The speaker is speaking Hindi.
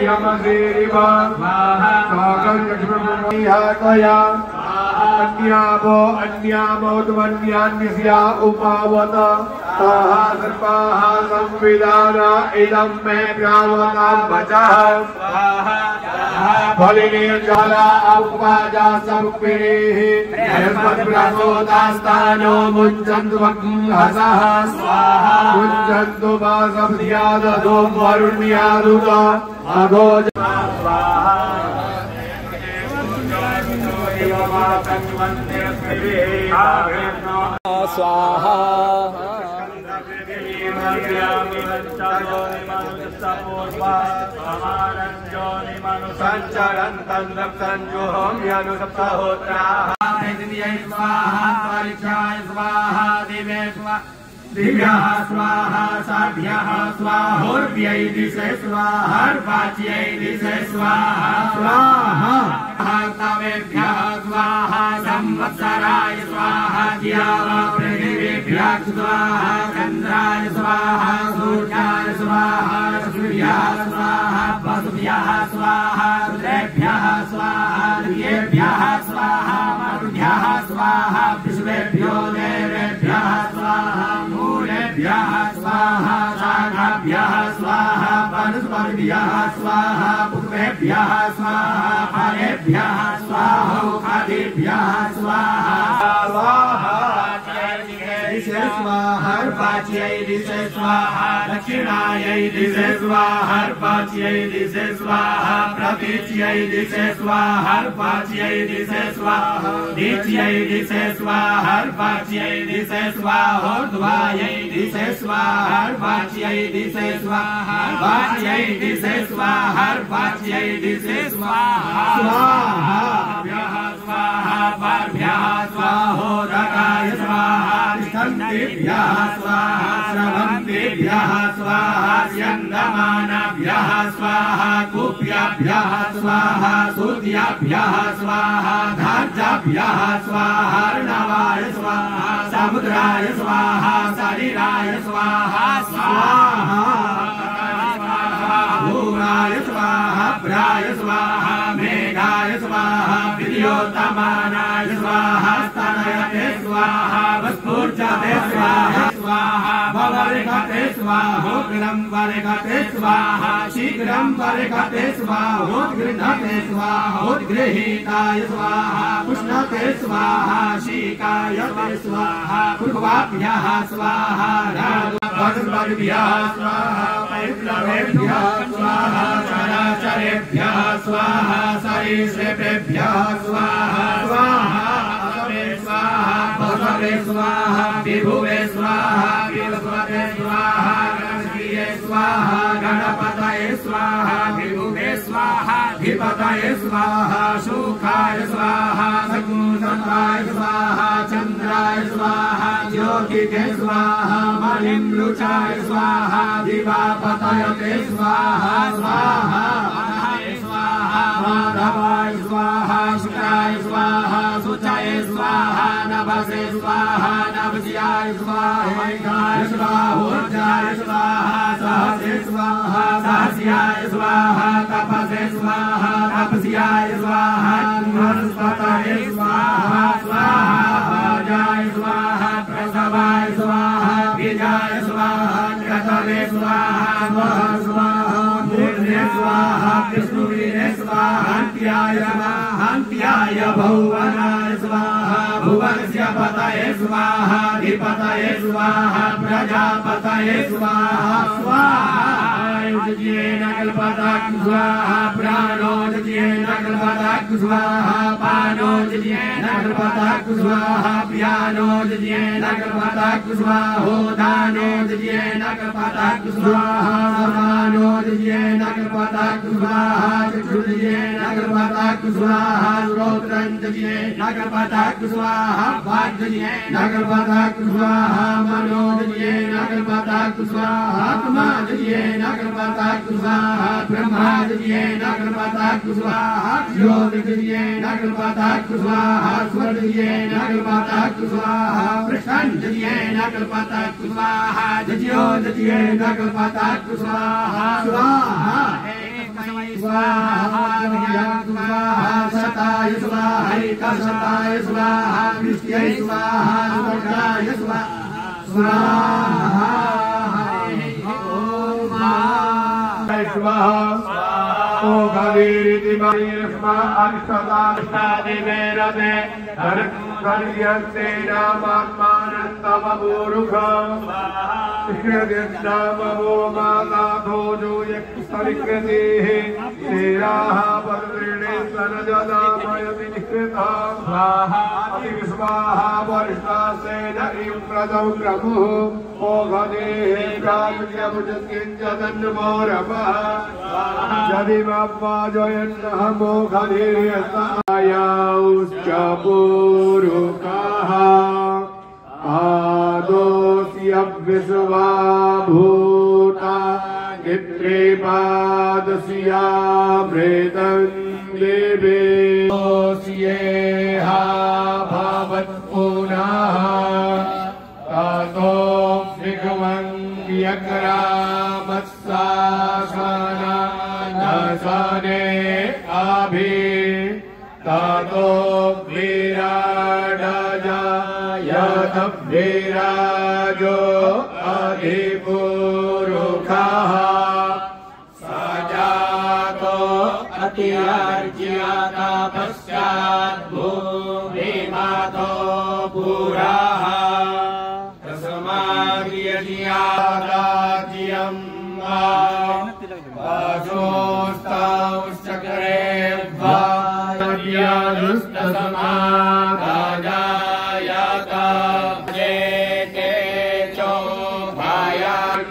यमसेरिवा स्वाहा अन्यामो अन्यामोत्मन्यान्यस्या उपावत ताः सर्पाः संविदान इदं मे प्रावतां वचः बलिनीर्जला उपवाजा समुक्मिनीः निर्मद्ब्रह्मोदास्तानो मुञ्चन्तु वह्नसः स्वाहा मुञ्चन्तु वासभ्यादधो वरुण्यादुत अघोज स्वाहा संचरन्तं रक्षञ्जुहोम्यनुसप्तहोत्राः स्वाहा दिवे स्वाहा दिव्याः स्वाहा साभ्याः स्वाहोर्व्यै दिशे स्वाहा अर्वाच्यै दिशे स्वाहा स्वाहा तवेभ्यः स्वाहा संवत्सराय स्वाहा द्यावा पृथिवीभ्यः स्वाहा चन्द्राय स्वाहा सूर्याय स्वाहा सूर्याय स्वाहा वसुभ्यः स्वाहा रुद्रेभ्यः स्वाहा दिव्येभ्यः स्वाहा मरुभ्यः स्वाहा विश्वेभ्यो देवेभ्यः स्वाहा मूलेभ्यः स्वाहा शाखाभ्यः स्वाहा वनस्पतिभ्यः स्वाहा पुष्पेभ्यः स्वाहा फलेभ्यः स्वाहा खाद्येभ्यः स्वाहा स्वाहा दिशे स्वाहा अर्वाच्यै दिशे स्वाहा दक्षिणायै दिशे स्वाहा अर्वाच्यै दिशे स्वाहा प्रतीच्यै दिशे स्वाहा अर्वाच्यै दिशे स्वाहा दीच्यै दिशे स्वाहा अर्वाच्यै दिशे स्वाहा ऊर्ध्वायै दिशे स्वाहा अर्वाच्यै दिशे स्वाहा अर्वाच्यै दिशे स्वाहा अर्वाच्यै दिशे स्वाहा स्वाहा स्वाहा पार्भ्यः स्वाहोदकाय स्वाहा तिष्ठन्तेभ्यः स्वाहा श्रवन्तेभ्यः स्वाहा स्यन्दमानाभ्यः स्वाहा गोप्याभ्यः स्वाहा सूर्याभ्यः स्वाहा धार्जाभ्यः स्वाहा अर्णवाय स्वाहा समुद्राय स्वाहा शरीराय स्वाहा स्वाहा भूराय स्वाहा प्राय स्वाहा मेघाय स्वाहा विद्योतमानाय स्वाहा स्तनयते स्वाहा वस्फूर्जते स्वाहा स्वाहा भवरेखते स्वाहोग्रं वरेखते स्वाहा शीघ्रं वरेखते स्वाहोद्गृह्णते स्वाहोद्गृहीताय स्वाहा पुष्णते स्वाहा शीकायते स्वाहा पूर्वाभ्यः स्वाहा राजभ्यः स्वाहा पैप्लवेभ्यः स्वाहा चराचरेभ्यः स्वाहा सरीसृपेभ्यः स्वाहा स्वाहा स्वाहा भसवे स्वाहा विभुवे स्वाहा विवस्वते स्वाहा गणपतये स्वाहा गणपतये स्वाहा विभुवे स्वाहा धिपतये स्वाहा सुखाय स्वाहा सकुशताय स्वाहा चन्द्राय स्वाहा ज्योतिके स्वाहा मलिम्लुचाय स्वाहा दिवापतयते स्वाहा स्वाहा माधवाय स्वाहा शुक्राय स्वाहा शुचाय स्वाहा नभसे स्वाहा नभस्याय स्वाहा स्वाहोर्जाय स्वाहा सहसे स्वाहा सहस्याय स्वाहा तपसे स्वाहा तपस्याय स्वाहा वनस्पतये स्वाहा स्वाहा भाजाय स्वाहा प्रसवाय स्वाहा बीजाय स्वाहा क्रतवे स्वाहा स्वाहा स्वाहा मूर्धे स्वाहा विष्णुवीरे स्वाहान्त्याय भुवनाय स्वाहा भुवनस्य पतये स्वाहा धिपतये स्वाहा प्रजापतये स्वाहा स्वाहा युज्येन कल्पताक् स्वाहा प्राणोज्येन कल्पताक् स्वाहा पानोज्येन कल्पताक् स्वाहा व्यानोज्येन कल्पताक् स्वाहोदानोज्येन कल्पताक् स्वाहा समानोज्येन कल्पताक् स्वाहा चक्षुर्येन कल्पताक् स्वाहा श्रोत्रञ्जयेन कल्पताक् स्वाहा वाग्येन कल्पताक् स्वाहा मनोज्येन कल्पताक् स्वाहा आत्माज्येन कल्पताक् स्वाहा ब्रह्माज्येन कल्पताक् स्वाहा ज्योतिर्येन कल्पताक् स्वाहा स्वर्गयेन कल्पताक् स्वाहा प्रशान्तयेन कल्पताक् स्वाहा ज्योतिर्येन कल्पताक् स्वाहा स्वाहा स्वाहा स्वाहा सताय स्वाहा हरिकसताय स्वाहा विष्णुये स्वाहा सुभद्राय स्वाहा स्वाहा ओ गवीरिति मरीर्ष्मा अरिष्टदाष्टादिवेरते धर्यन्ते नामात्मानन्तमपूरुखम् कृष्णदिर्नामो माताधोजो यक्षरिकृतिः श्रीराः पर्वृणे सनजदामयति निःकृता स्वाहा अतिविस्वाहा वरिष्ठासेन इन्द्रजौ क्रमुः ओ गदेः प्रायुज्यभुजत्किञ्चदन्नमोरपः यदि वाजयन्नः मोघधीर्यसायाश्च पूरुकाः आदोऽस्य विश्वा भूता चित्रेपादस्या मृतं देवेऽस्येहा भवत्पुनः ततो विघ्वं व्यक्रामत्सासना सने अभि ततो विराडजा यद्विराजो अधिपुरुषः सजातो अतिर्ज्याता पश्चात् भूमिमातो पुरः तस्माद्यज्ञादाज्यं वासोस्तांश्चक्रे वाद्यानुस्तसमादाजायता जेते चो भायान्